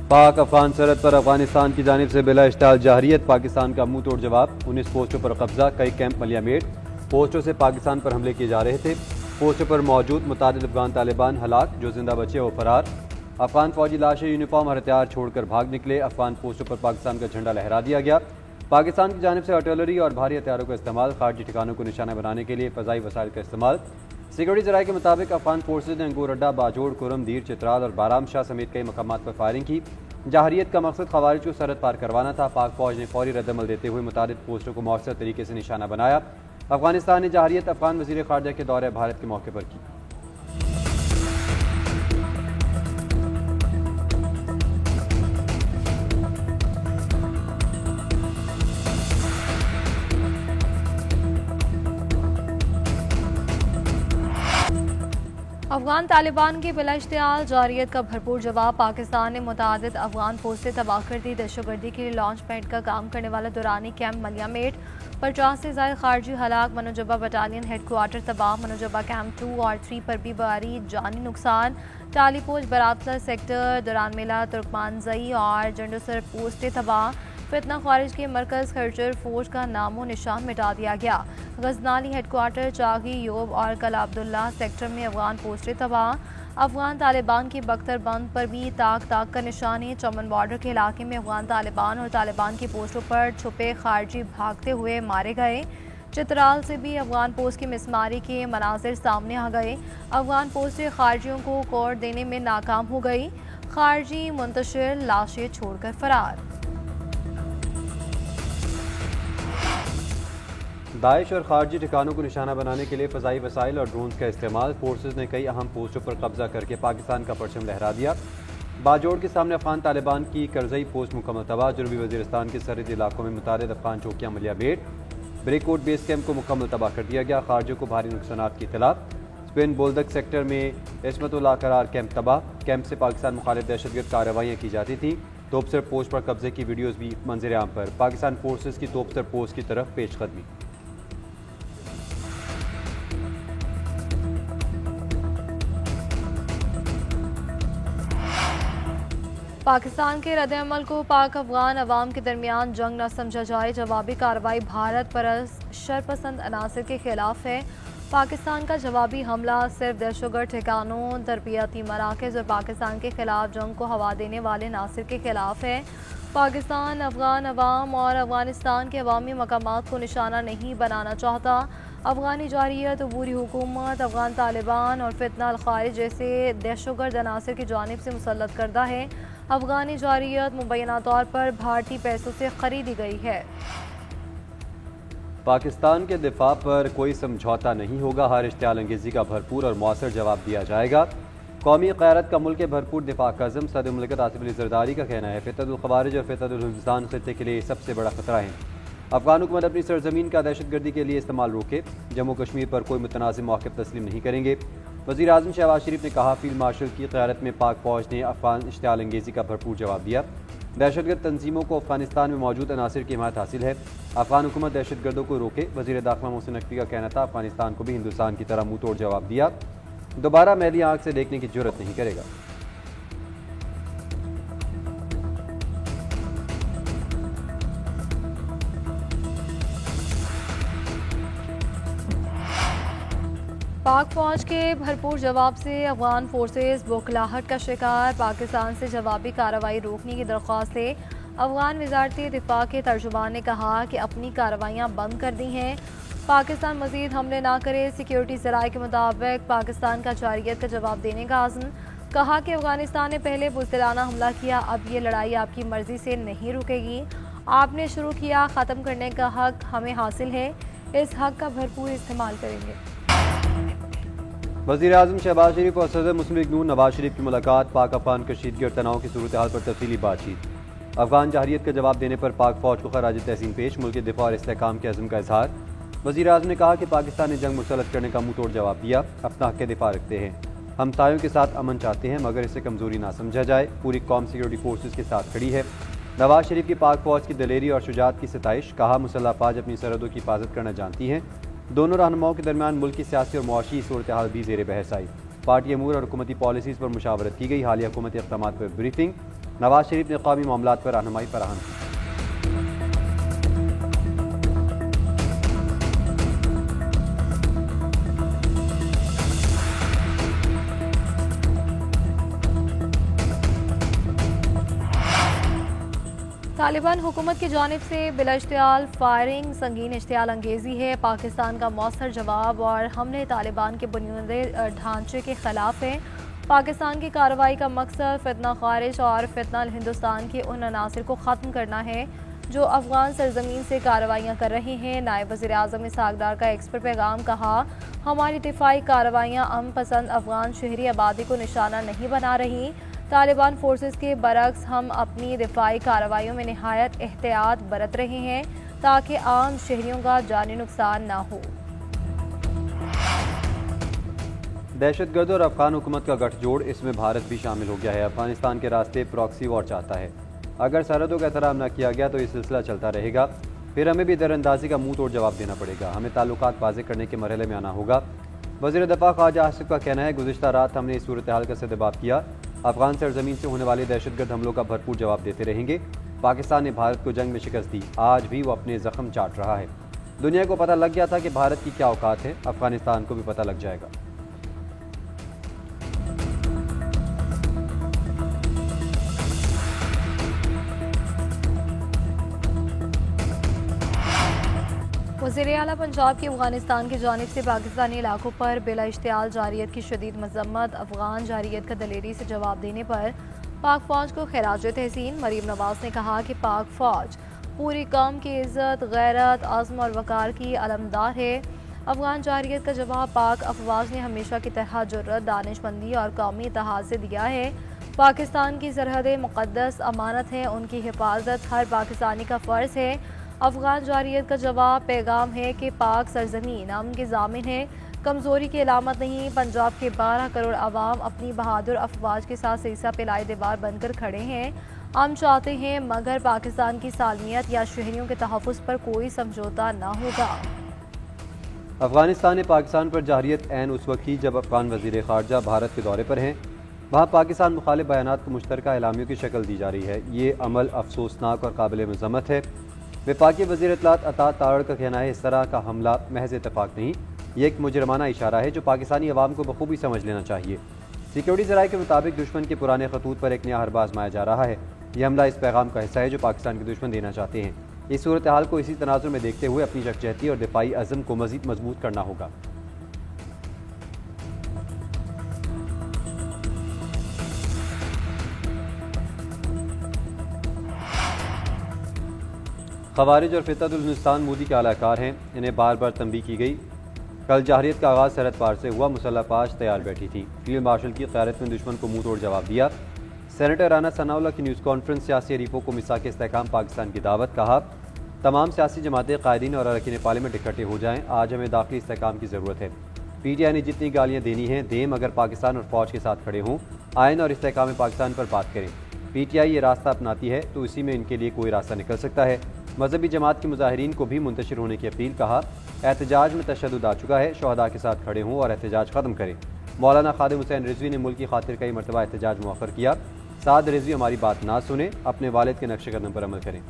पाक अफगान सरहद पर अफगानिस्तान की जानिब से बिला इश्तिहाल जाहरियत, पाकिस्तान का मुंह तोड़ जवाब। 19 पोस्टों पर कब्जा, कई कैंप मलियामेट। पोस्टों से पाकिस्तान पर हमले किए जा रहे थे। पोस्टों पर मौजूद मुतादिद अफगान तालिबान हलाक, जो जिंदा बचे वो फरार। अफगान फौजी लाशें यूनिफॉर्म और हथियार छोड़कर भाग निकले। अफगान पोस्टों पर पाकिस्तान का झंडा लहरा दिया गया। पाकिस्तान की जानिब से आर्टिलरी और भारी हथियारों का इस्तेमाल, खारजी ठिकानों को निशाना बनाने के लिए फ़ज़ाई वसाइल का इस्तेमाल। सिक्योरिटी जराये के मुताबिक अफगान फोर्सेज ने अंगूर अड्डा, बाजोड़, कुरम, दीर, चित्राल और बाराम शाह समेत कई मकामात पर फायरिंग की। जाहरियत का मकसद खवारिज को सरहद पार करवाना था। पाक फौज ने फौरी रद्दमल देते हुए मुताबिक पोस्टों को मौसर तरीके से निशाना बनाया। अफगानिस्तान ने जाहरियत अफगान वज़ीर ख़ारजा के दौरे भारत के मौके पर की। अफगान तालिबान की बिला इश्तिहाल जारियत का भरपूर जवाब। पाकिस्तान ने मुतादिद अफगान फोर्सें तबाह कर दी। दहशतगर्दी के लिए लॉन्च पैड का काम करने वाला दुरानी कैंप मलियामेट, 50 से ज़ायद खारजी हलाक। मनोजबा बटालियन हेडक्वार्टर तबाह। मनोजबा कैंप 2 और 3 पर भी भारी जानी नुकसान। टालीपोज, बरातला सेक्टर, दुरान मेला, तुर्कमानजई और जंडोसर पोस्टें तबाह। फितना खारिज के मरकज़ खर्चर फोर्स का नामो निशान मिटा दिया गया। गजनाली हेडक्वार्टर, चागी, योब और कला अब्दुल्ला सेक्टर में अफगान पोस्टें तबाह। अफगान तालिबान की बख्तरबंद पर भी ताक ताक का निशानी। चमन बॉर्डर के इलाके में अफगान तालिबान और तालिबान की पोस्टों पर छुपे खारजी भागते हुए मारे गए। चित्राल से भी अफगान पोस्ट की मिसमारी के मनाजिर सामने आ गए। अफगान पोस्टें खारजियों को कोर्ट देने में नाकाम हो गई। खारजी मुंतशिर लाशें छोड़कर फरार। दाइश और खारजी ठिकानों को निशाना बनाने के लिए फ़ज़ाई वसाइल और ड्रोन्स का इस्तेमाल। फोर्सेज ने कई अहम पोस्टों पर कब्जा करके पाकिस्तान का परचम लहरा दिया। बाजोड़ के सामने अफगान तालिबान की करजई पोस्ट मुकम्मल तबाह। जनूबी वज़ीरिस्तान के सरहदी इलाकों में मुतादिद अफगान चौकियाँ मलियामेट। ब्रेकआउट बेस कैंप को मुकम्मल तबाह कर दिया गया। खारजियों को भारी नुकसान की इत्तला। स्पेन बोल्दक सेक्टर में इस्मतुल्लाह करार कैंप तबाह। कैंप से पाकिस्तान मुखालिफ दहशतगर्द कार्रवाइयाँ की जाती थी। तोपसर पोस्ट पर कब्जे की वीडियोज़ भी मंजर आम पर। पाकिस्तान फोर्सेज की तोपसर पोस्ट की तरफ पेशकदमी। पाकिस्तान के रद्द-ए-अमल को पाक अफगान अवाम के दरमियान जंग न समझा जाए। जवाबी कार्रवाई भारत परस्त शरपसंद अनासर के खिलाफ है। पाकिस्तान का जवाबी हमला सिर्फ दहशतगर्द ठिकानों, तरबियती मराकज़ और पाकिस्तान के खिलाफ जंग को हवा देने वाले नासिर के खिलाफ है। पाकिस्तान अफगान अवाम और अफगानिस्तान के अवामी मकामात को निशाना नहीं बनाना चाहता। अफगानी जारियत, अबूरी हुकूमत, अफगान तालिबान और फितना अल खारिज जैसे दहशतगर्द अनासर की जानिब से मुसल्लत करदा है। अफगानी जारियत मुबैना तौर पर भारतीय पैसों से खरीदी गई है। पाकिस्तान के दिफा पर कोई समझौता नहीं होगा। हर इश्तिहाल अंगेजी का भरपूर और मौसर जवाब दिया जाएगा। कौमी क़यादत का मुल्क भरपूर दिफा का अज़्म। सदर मुमलिकत आसिफ अली ज़रदारी का कहना है फितनतुल ख़वारिज और फितनतुल हिंदुस्तान खित्ते के लिए सबसे बड़ा खतरा है। अफगान हुकूमत अपनी सरजमीन का दहशतगर्दी के लिए इस्तेमाल रोके। जम्मू कश्मीर पर कोई मुतनाज़िम मौक़िफ़ तस्लीम नहीं करेंगे। वज़ीर आज़म शहबाज शरीफ ने कहा फील्ड मार्शल की क़यादत में पाक फ़ौज ने अफगान इश्तिहाल अंगेजी का भरपूर जवाब दिया। दहशतगर्द तंजीमों को अफगानिस्तान में मौजूद अनासिर की हिमायत हासिल है। अफगान हुकूमत दहशतगर्दों को रोके। वज़ीर दाखिला मोहसिन नकवी का कहना था अफगानिस्तान को भी हिंदुस्तान की तरह मुँह तोड़ जवाब दिया। दोबारा मैली आँख से देखने की जुर्रत नहीं करेगा। पाक फौज के भरपूर जवाब से अफगान फोर्सेस बौखलाहट का शिकार। पाकिस्तान से जवाबी कार्रवाई रोकने की दरख्वास्त से अफगान वज़ारती दिफा के तर्जुमान ने कहा कि अपनी कार्रवाइयाँ बंद कर दी हैं। पाकिस्तान मज़ीद हमले ना करे। सिक्योरिटी ज़राए के मुताबिक पाकिस्तान का जारियत का जवाब देने का आज़म। कहा कि अफगानिस्तान ने पहले बुज़दिलाना हमला किया, अब ये लड़ाई आपकी मर्ज़ी से नहीं रुकेगी। आपने शुरू किया, ख़त्म करने का हक हमें हासिल है। इस हक का भरपूर इस्तेमाल करेंगे। वज़ीर आज़म शहबाज शरीफ और सदर मुस्लिम लीग नून नवाज शरीफ की मुलाकात। पाक अफगान कशीदगी और तनाव की सूरत हाल पर तफसीली बातचीत। अफगान जाहरियत का जवाब देने पर पाक फौज को खराज तहसीन पेश। मुल्क के दिफा और इस्तेहकाम के अज़्म का इजहार। वज़ीर आज़म ने कहा कि पाकिस्तान ने जंग मुसल्लत करने का मुँह तोड़ जवाब दिया। अपना हक़ दिफा रखते हैं। हमसायों के साथ अमन चाहते हैं, मगर इसे कमज़ोरी ना समझा जाए। पूरी कौम सिक्योरिटी फोर्सेज के साथ खड़ी है। नवाज शरीफ की पाक फौज की दलेरी और शुजात की सताइश। कहा मुसल्लह अफवाज अपनी सरहदों की हिफाजत करना जानती हैं। दोनों रहनुमाओं के दरमियान मुल्क की सियासी और मुआशी सूरत हाल भी ज़ेर बहस आई। पार्टी अमूर और हुकूमती पॉलिसीज़ पर मुशावरत की गई। हालिया हुकूमती इक़दामात पर ब्रीफिंग। नवाज शरीफ ने कौमी मामलात पर रहनुमाई फराहम की। तालिबान हुकूमत की जानिब से बिला इश्तियाल फायरिंग संगीन इश्तियाल अंगेजी है। पाकिस्तान का मौसर जवाब और हमले तालिबान के बुनियादी ढांचे के खिलाफ है। पाकिस्तान की कार्रवाई का मकसद फितना खारिज और फितना हिंदुस्तान के उन अनासर को ख़त्म करना है जो अफगान सरजमीन से कार्रवाइयाँ कर रहे हैं। नायब वज़ीर आज़म इसहाक डार का एक्स पर पैगाम कहा, हमारी दिफाई कार्रवाइयाँ अमन पसंद अफगान शहरी आबादी को निशाना नहीं बना रही। तालिबान फोर्सेस के बरक्स हम अपनी दिफाई कार्रवाइयों में निहायत एहतियात बरत रहे हैं ताकि आम शहरियों का जानी नुकसान ना हो। दहशतगर्द और अफगान हुकूमत का गठजोड़, इसमें भारत भी शामिल हो गया है। अफगानिस्तान के रास्ते प्रॉक्सी वॉर चाहता है। अगर सरहदों का एहतराम न किया गया तो ये सिलसिला चलता रहेगा, फिर हमें भी दरअंदाजी का मुंह तोड़ जवाब देना पड़ेगा। हमें ताल्लुकात वाज़ेह करने के मरहले में आना होगा। वज़ीर दफ़ा ख्वाजा आसिफ का कहना है, गुज़िश्ता रात हमने इस सूरत हाल का सद्दबाब किया। अफगान सरजमीन से होने वाले दहशतगर्द हमलों का भरपूर जवाब देते रहेंगे। पाकिस्तान ने भारत को जंग में शिकस्त दी, आज भी वो अपने जख्म चाट रहा है। दुनिया को पता लग गया था कि भारत की क्या औकात है, अफगानिस्तान को भी पता लग जाएगा। वज़ीर आला पंजाब की अफगानिस्तान की जानिब से पाकिस्तानी इलाकों पर बिला इश्तियाल जारियत की शदीद मजम्मत। अफगान जारियत का दलेरी से जवाब देने पर पाक फ़ौज को खिराज तहसीन। मरीम नवाज ने कहा कि पाक फ़ौज पूरी कौम की इज़्ज़त, गैरत, आज़म और वक़ार की अलमदार है। अफगान जारियत का जवाब पाक अफवाज ने हमेशा की तरह जुर्रत, दानिशमंदी और कौमी इत्तेहाद से दिया है। पाकिस्तान की सरहदें मुक़द्दस अमानत हैं, उनकी हिफाजत हर पाकिस्तानी का फ़र्ज़ है। अफगान जारियत का जवाब पैगाम है कि पाक सरजमीन अमन की ज़ामिन है, कमज़ोरी की अलामत नहीं। पंजाब के 12 करोड़ आवाम अपनी बहादुर अफवाज के साथ सीसा पे लाए दीवार बनकर खड़े हैं। हम चाहते हैं मगर पाकिस्तान की सालमियत या शहरियों के तहफ़्फ़ुज़ पर कोई समझौता ना होगा। अफगानिस्तान ने पाकिस्तान पर जारियत ऐन उस वक्त की जब अफगान वज़ीर ख़ारजा भारत के दौरे पर हैं। वहाँ पाकिस्तान मुखालिफ बयानात को मुश्तरका एलामियों की शक्ल दी जा रही है। ये अमल अफसोसनाक और काबिल मज़म्मत है। वफाकी वज़ीर इत्तलात अता तारड़ का कहना है, इस तरह का हमला महज इत्तेफाक नहीं, ये एक मुजरमाना इशारा है जो पाकिस्तानी अवाम को बखूबी समझ लेना चाहिए। सिक्योरिटी ज़राए के मुताबिक दुश्मन के पुराने खतूत पर एक नया हरबा आजमाया जा रहा है। यह हमला इस पैगाम का हिस्सा है जो पाकिस्तान के दुश्मन देना चाहते हैं। इस सूरत हाल को इसी तनाजुर में देखते हुए अपनी यकजहती और दिफाई अज़म को मज़ीद मजबूत करना होगा। ख़वारिज और फितरतुल हिंदुस्तान मोदी के आलाकार हैं, इन्हें बार बार तंबीह की गई। कल जाहरियत का आगाज़ सरहद पार से हुआ, मुसल्लह पाश तैयार बैठी थी। फील्ड मार्शल की क़यादत में दुश्मन को मुंह तोड़ जवाब दिया। सेनेटर राना सनाउल्लाह की न्यूज़ कॉन्फ्रेंस, सियासी हरीफों को मिसाक इस्तेहकाम पाकिस्तान की दावत। कहा, तमाम सियासी जमातें, कायदीन और अरकान पार्लियामेंट इकट्ठे हो जाएँ, आज हमें दाखिली इस्तेहकाम की ज़रूरत है। PTI ने जितनी गालियाँ देनी हैं दें, मगर पाकिस्तान और फ़ौज के साथ खड़े हों, आइन और इस्तेहकाम पाकिस्तान पर बात करें। PTI ये रास्ता अपनाती है तो इसी में इनके लिए कोई रास्ता निकल सकता है। मजहबी जमात के मुजाहिरीन को भी मुंतशिर होने की अपील। कहा, एहतजाज में तशद्दुद आ चुका है, शहदा के साथ खड़े हों और एहतजाज ख़त्म करें। मौलाना खादिम हुसैन रिजवी ने मुल्क की खातिर कई मरतबा एहतजाज मुअख्खर किया। साद रिजवी हमारी बात ना सुने, अपने वालिद के नक्शे कदम पर अमल करें।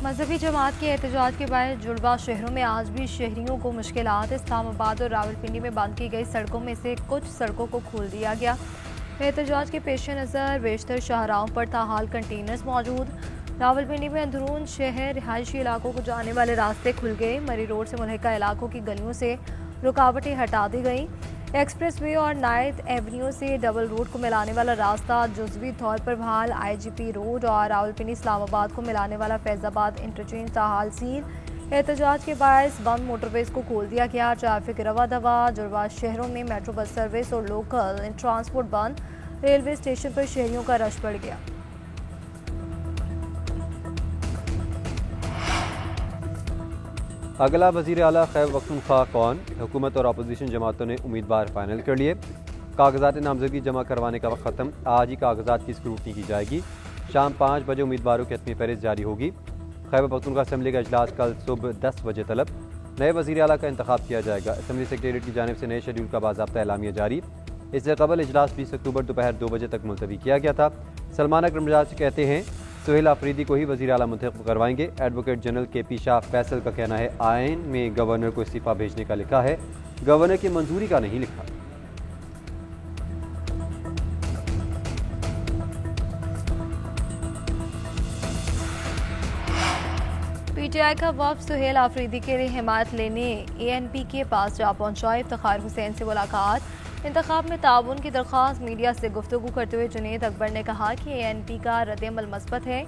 मजहबी जमात के एहतजाज के बाद जुड़वा शहरों में आज भी शहरियों को मुश्किलात। इस्लामाबाद और रावलपिंडी में बंद की गई सड़कों में से कुछ सड़कों को खोल दिया गया। एहतजाज के पेश नज़र बेशतर शाहराहों पर ताहाल कंटेनर्स मौजूद। रावलपिंडी में अंदरून शहर रिहायशी इलाकों को जाने वाले रास्ते खुल गए। मरी रोड से मुल्हिका इलाकों की गलियों से रुकावटें हटा दी गई। एक्सप्रेस वे और नाइट एवेन्यू से डबल रोड को मिलाने वाला रास्ता जुज़वी तौर पर बहाल। IGP रोड और रावलपिंडी इस्लामाबाद को मिलाने वाला फैज़ाबाद इंटरचेंज ताहाल सील। एहतजाज के बायस बंद मोटरवेज को खोल दिया गया। ट्रैफिक रवा दवा। जुड़वा शहरों में मेट्रो बस सर्विस और लोकल ट्रांसपोर्ट बंद। रेलवे स्टेशन पर शहरियों का रश बढ़ गया। अगला वज़ीर आला खैर वक्तुनख्वाह कौन? हुकूमत और अपोजिशन जमातों ने उम्मीदवार फाइनल कर लिए। कागजात नामजदगी जमा करवाने का वक्त ख़त्म, आज ही कागजात की स्क्रूटनी की जाएगी। शाम 5 बजे उम्मीदवारों की हतमी फहरिस्त जारी होगी। खैबर पख्तूनख्वा असम्बली का इजलास कल सुबह 10 बजे तलब। नए वज़ीर आला का इंतखाब किया जाएगा। असम्बली सेक्रेटरीट की जानिब से नए शेड्यूल का बाज़ाब्ता एलामिया जारी। इससे कबल इजलास 20 अक्टूबर दोपहर 2 बजे तक मुलतवी किया गया था। सलमान अकरम मिजाज कहते हैं सुहेल आफरीदी को ही वज़ीर आला मुंतखब करवाएंगे। Advocate general KP Shah Faisal का कहना है आइन में गवर्नर को इस्तीफ़ा भेजने का लिखा है, गवर्नर की मंजूरी का नहीं लिखा। PTI का वफ़द सुहेल आफरीदी के लिए हिमायत लेने ANP के पास जा पहुंचा। इफ्तिखार हुसैन से मुलाकात। इंतखाब में ताउन की दरख्वास्त। मीडिया से गुफ्तगू करते हुए जुनेद अकबर ने कहा कि ANP का रद्द-ए-अमल मस्बत है।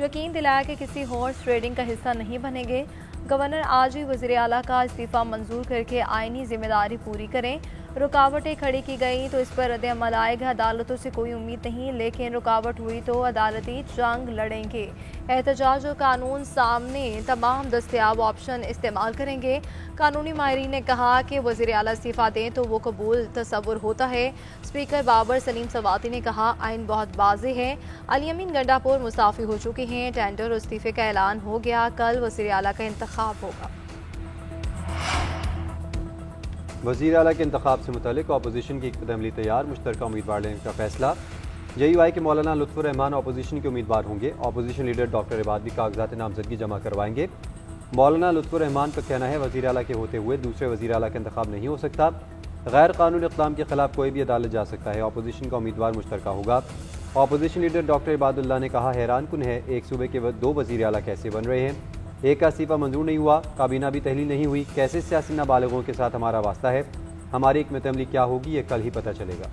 यकीन दिलाया कि किसी हॉर्स ट्रेडिंग का हिस्सा नहीं बनेंगे। गवर्नर आज ही वज़ीर आला का इस्तीफ़ा मंजूर करके आइनी जिम्मेदारी पूरी करें। रुकावटें खड़ी की गई तो इस पर रद्द-ए-अमल आएगा। अदालतों से कोई उम्मीद नहीं, लेकिन रुकावट हुई तो अदालती जंग लड़ेंगे। एहतजाज और कानून सामने तमाम दस्तयाब ऑप्शन इस्तेमाल करेंगे। कानूनी माहिरीन ने कहा कि वज़ीर आला इस्तीफ़ा दें तो वो कबूल तसव्वुर होता है। स्पीकर बाबर सलीम सवाती ने कहा आइन बहुत वाज़ेह है। अली अमीन गंडापुर मुस्ताफ़ी हो चुके हैं। टेंडर और इस्तीफ़े का ऐलान हो गया। कल वज़ीर आला का इंतखाब होगा। वज़ीर आला के इंतखाब से मुतल्लिक़ अपोजिशन की एक अमली तैयार। मुश्तरका उम्मीदवार लेने का फैसला। JUI के मौलाना लुत्फ़ुर रहमान अपोजिशन के उम्मीदवार होंगे। अपोजिशन लीडर डॉक्टर इबाद भी कागजात नामजदगी जमा करवाएंगे। मौलाना लुत्फ़ुर रहमान का कहना है वज़ीर आला के होते हुए दूसरे वज़ीर आला का इंतखाब नहीं हो सकता। गैर कानूनी इक़दाम के खिलाफ कोई भी अदालत जा सकता है। अपोजिशन का उम्मीदवार मुश्तरका होगा। अपोजिशन लीडर डॉक्टर इबादुल्लाह ने कहा हैरान कुन है एक सूबे के 2 वज़ीर आला कैसे बन रहे हैं। एक का इस्तीफ़ा मंजूर नहीं हुआ, काबीना भी तहलील नहीं हुई। कैसे सियासी नाबालिगों के साथ हमारा वास्ता है। हमारी हिकमत अमली क्या होगी ये कल ही पता चलेगा।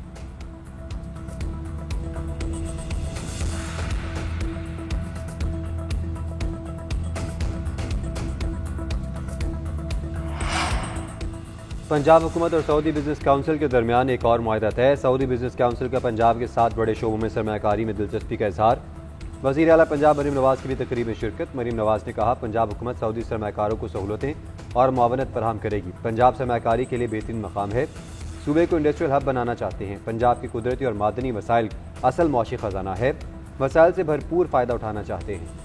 पंजाब हुकूमत और सऊदी बिजनेस काउंसिल के दरमियान एक और मुआहदा तय। सऊदी बिजनेस काउंसिल का पंजाब के 7 बड़े शोबों में सरमायाकारी में दिलचस्पी का इजहार। वज़ीर आला पंजाब मरीम नवाज़ की भी तकरीब में शिरकत। मरीम नवाज़ ने कहा पंजाब हुकूमत सऊदी सरमायाकारों को सहूलतें और मुआवनत फराहम करेगी। पंजाब सरमायाकारी के लिए बेहतरीन मकाम है। सूबे को इंडस्ट्रियल हब बनाना चाहते हैं। पंजाब की कुदरती और मादनी वसाइल असल मौशी ख़जाना है। वसाइल से भरपूर फ़ायदा उठाना चाहते हैं।